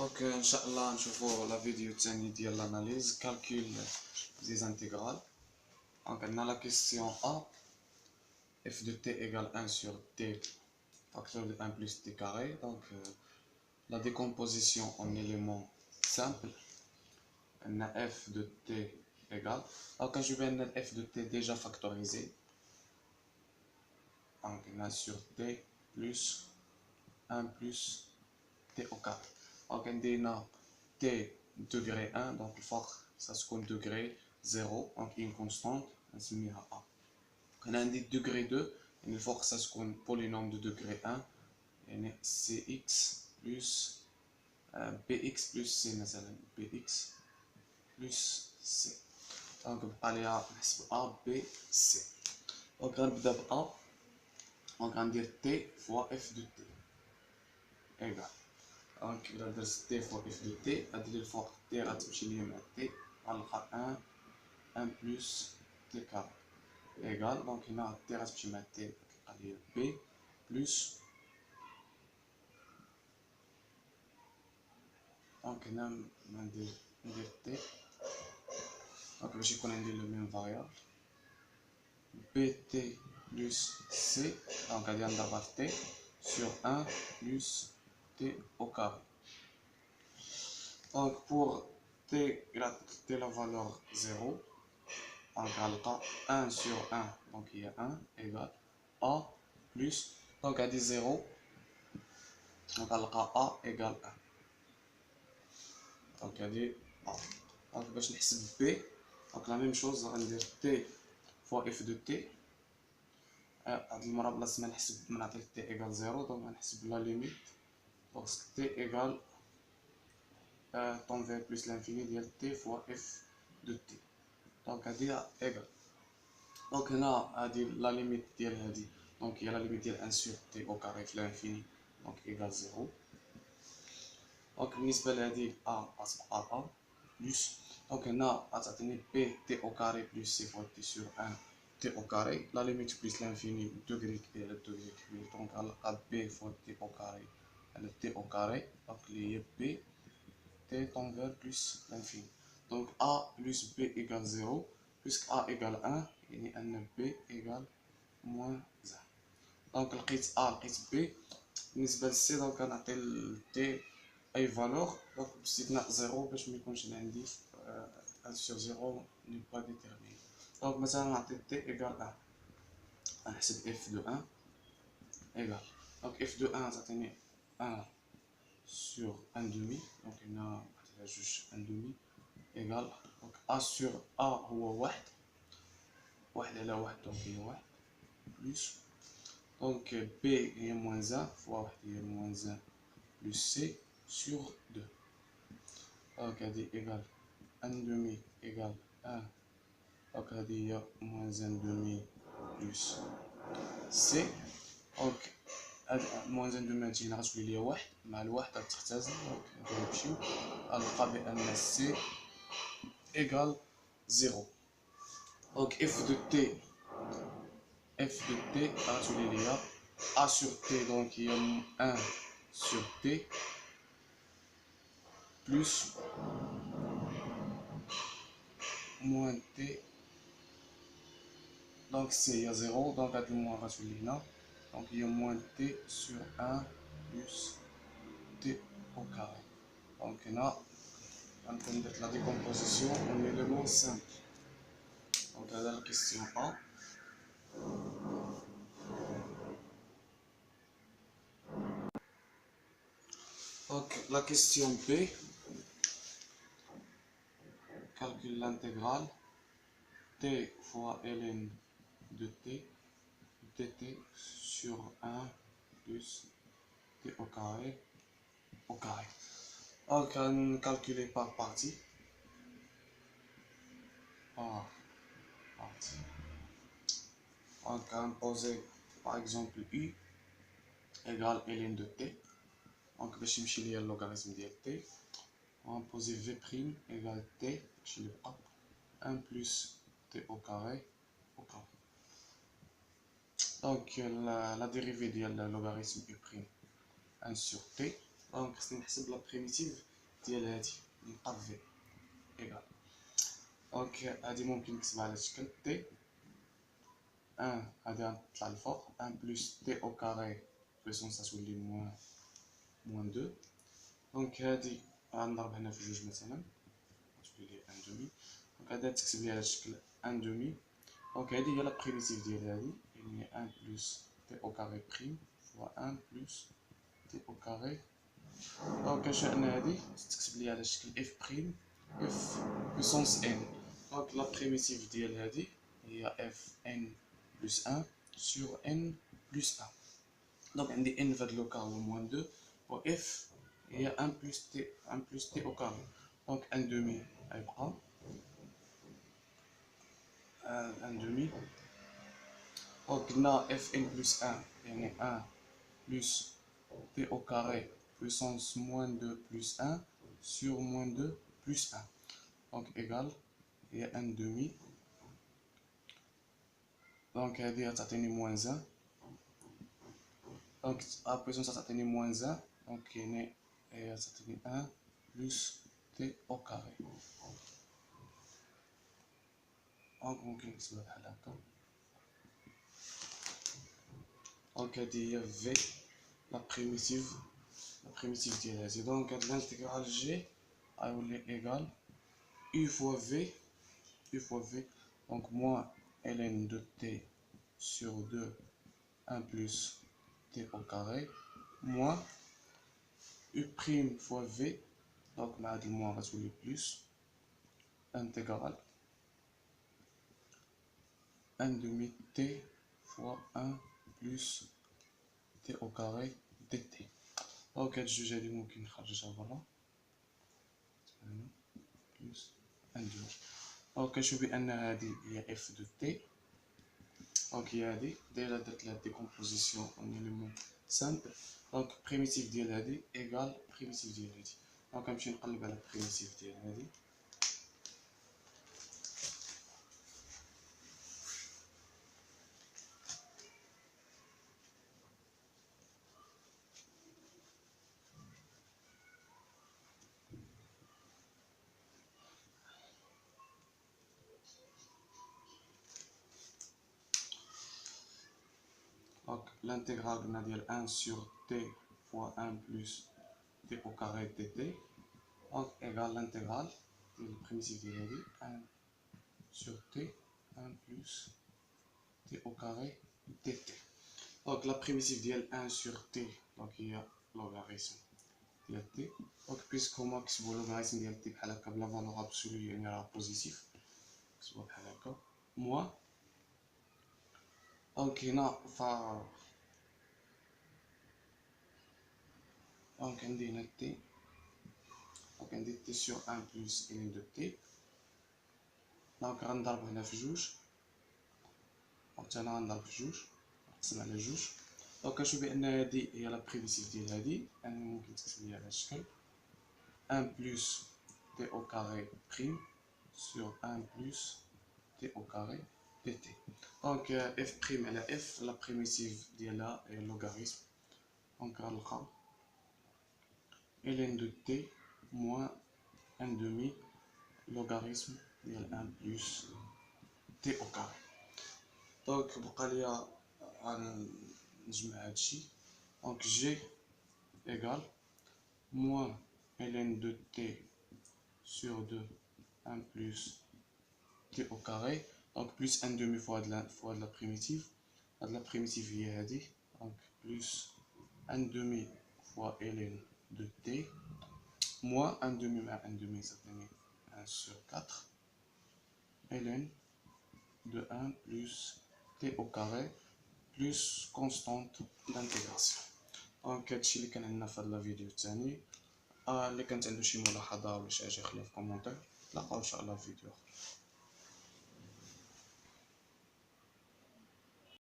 Donc, Inch'Allah, نشوفوا la vidéo الثانية ديال l'analyse, calcul des intégrales. Donc, on a la question A, f de t égale 1 sur t facteur de 1 plus t carré. Donc, la décomposition en éléments simples. On a f de t égale. Donc, quand je vais mettre f de t déjà factorisé. Donc, on a sur t plus 1 plus t au carré. Donc, on a t degré 1, donc il faut que ça se compte degré 0, donc une constante, on se met à A. On a un degré 2, il faut que ça se compte polynôme de degré 1, et cx plus bx plus c, مثلا bx plus c. Donc, allez à A, B, C. Donc, on va A, on va dire t fois f de t égale. Donc, il va t fois f de t, il faut que t غتمشي ليا مع t, غنلقى 1 plus t carré égale, donc هنا t غتمشي مع t غتبقى ليا b plus, donc هنا ندير t, donc باش يكون عندي لو ميم فاريابل bt plus c, donc غادي نضربها في t sur 1 plus t au carré. Donc pour t gratte la valeur 0, on va 1 sur 1, donc il y a 1 égale a plus, donc à 0, on va a égale 1. Donc il y a a. Donc باش نحسب b, donc la même chose, on va dire t fois f de t. هاد المرة بلاص ما نحسب ما نعطيك t égale 0, donc غنحسب la limite, donc t égale tend vers plus l'infini ديال t fois f de t. Donc هادي égale. Donc هنا هادي la limite ديال هادي, donc il y a la limite ديال 1 sur t au carré في l'infini, donc égale 0. Donc بالنسبة لهادي a غتبقى a plus, donc هنا غتعطيني b t au carré plus c fois t sur 1 t au carré, la limite plus l'infini degré كبير على degré كبير, donc غنلقى b fois t au carré على t au carré, donc اللي هي b t tend vers plus l'infini. Donc a plus b égale 0, puisque a égale 1, يعني أن b égale moins 1. Donc لقيت a لقيت b. بالنسبة ل c, donc غنعطي ل t أي فالور, donc باستثناء 0 باش ميكونش عندي 1 sur 0 n'est pas déterminé. Donc مثلا نعطي t égale 1, غنحسب f de 1 égale, donc f de 1 تعطيني 1 sur 1 demi, donc هنا نعطيها جوج 1 demi égale, donc a sur a هو 1 على 1, donc هي 1 plus, donc b هي moins 1 fois 1 هي moins 1 plus c sur 2, donc هادي égale 1 demi égale 1, donc هادي هي moins 1 demi plus c, donc moins 1 demi هادي هنا غتولي ليا 1 مع الواحد غتختزل, donc غنمشيو غنلقى بأن c égale 0. Donc f de t غتولي ليا a sur t, donc il y a 1 sur t plus moins t, donc c il y a 0, donc هاد الموان غتولي هنا, donc il y a moins t sur 1 plus t au carré. Donc هنا غنكون درت la décomposition en éléments simples. Donc هذا la question A. Donc la question B, calcule l'intégrale t fois ln de t dt sur 1 plus t au carré au carré. Donc on calcule par partie. Par partie. Donc on pose par exemple u égale ln de t. Donc باش يمشي ليا اللوغاريتم ديال t, on va poser v' égale t, باش يبقى 1 plus t au carré au carré. Donc la dérivée de le logarithme u', 1 sur t, دونك خصني نحسب لا بريميتيف ديال هادي نلقى في ايكال. دونك هادي ممكن نكتبها على شكل تي 1 غادي نطلع الفوق 1 بلس تي او كاري بويسونس غتولي موان 2. دونك هادي غنضرب هنا في جوج مثلا غتولي لي 1 دومي. دونك هادي تكتب لي على شكل 1 دومي. دونك هادي هي لا بريميتيف ديال هادي يعني 1 بلس تي او كاري بريم فوا 1 بلس تي او كاري. دونك كنشأن هادي تكتب لي على شكل اف بريم اف بويسونس ان. دونك لا بريميتيف ديال هادي هي اف ان بلس 1 sur n plus 1. Donc عندي n في هاد لو كا هو موان 2 و f هي 1 plus t au carré. Donc 1 demi غيبقى 1 demi. دونك قلنا f n plus 1 يعني 1 plus t au carré puissance moins 2 plus 1 sur moins 2 plus 1. Donc égal هي 1 demi. دونك هادي غتعطيني موان 1. دونك ا بويسونس غتعطيني موان 1. دونك يعني هي غتعطيني 1 بلس تي او كاري. دونك ممكن نكتبها بحال هكا. دونك هادي هي في لا بريميتيف ديال هادي. دونك هاد الانتيغرال جي غيولي ايكال u فوا في دونك موان ln دو تي sur 2 1 plus t au carré moins u prime fois v. donc مع هاد الموان غتولي بلس intégral 1 demi t fois 1 plus t au carré dt. دونك هاد الجوج هادي ممكن نخرجها برا بلس 1 demi. دونك كنشوف بان هادي هي اف دو تي. دونك هي هادي دايره درت لها ديكومبوزيسيون اون اليمون سامبل. دونك بريميتيف ديال هادي ايكال بريميتيف ديال هادي. دونك غنمشي نقلب على بريميتيف ديال هادي. Donc l'intégrale de 1 sur t fois 1 plus t au carré dt. Donc égale l'intégrale de la primitive de 1 sur t 1 plus t au carré dt. Donc la primitive de 1 sur t, donc il y a logarithme de t. Donc puisqu'on a le logarithme de t avec la valeur absolue il y a positif, moins. Donc هنا donc عندي هنا t. donc عندي t sur 1 plus ln de t. donc غنضرب هنا في جوج. دونك انا غنضرب في جوج نقسم على جوج. دونك كنشوف بان هادي هي لا بريميتيف ديال هادي. انا ممكن تكتب لي على الشكل 1 plus t au carré prime sur 1 plus t au carré dt. دونك f prime على f لا بريميتيف ديالها هي اللوغاريتم. دونك غنلقى ln de t moins 1 demi logarithme ديال 1 plus t au carré. دونك بقى ليا غنجمع هادشي. دونك g égal moins ln de t sur 2 1 plus t au carré. donc plus 1 demi fois de la primitive. هاد la primitive هي هادي. donc plus 1 demi fois ln de t moins 1 demi مع 1 demi ça fait 1 sur 4 ln de 1 plus t au carré plus constante d'intégration. دونك هادشي اللي كان عندنا في هاد الفيديو الثاني. اللي كانت عنده شي ملاحظه ولا شي حاجه يخليها في كومونتير. نتلاقاو ان شاء الله في فيديو اخر.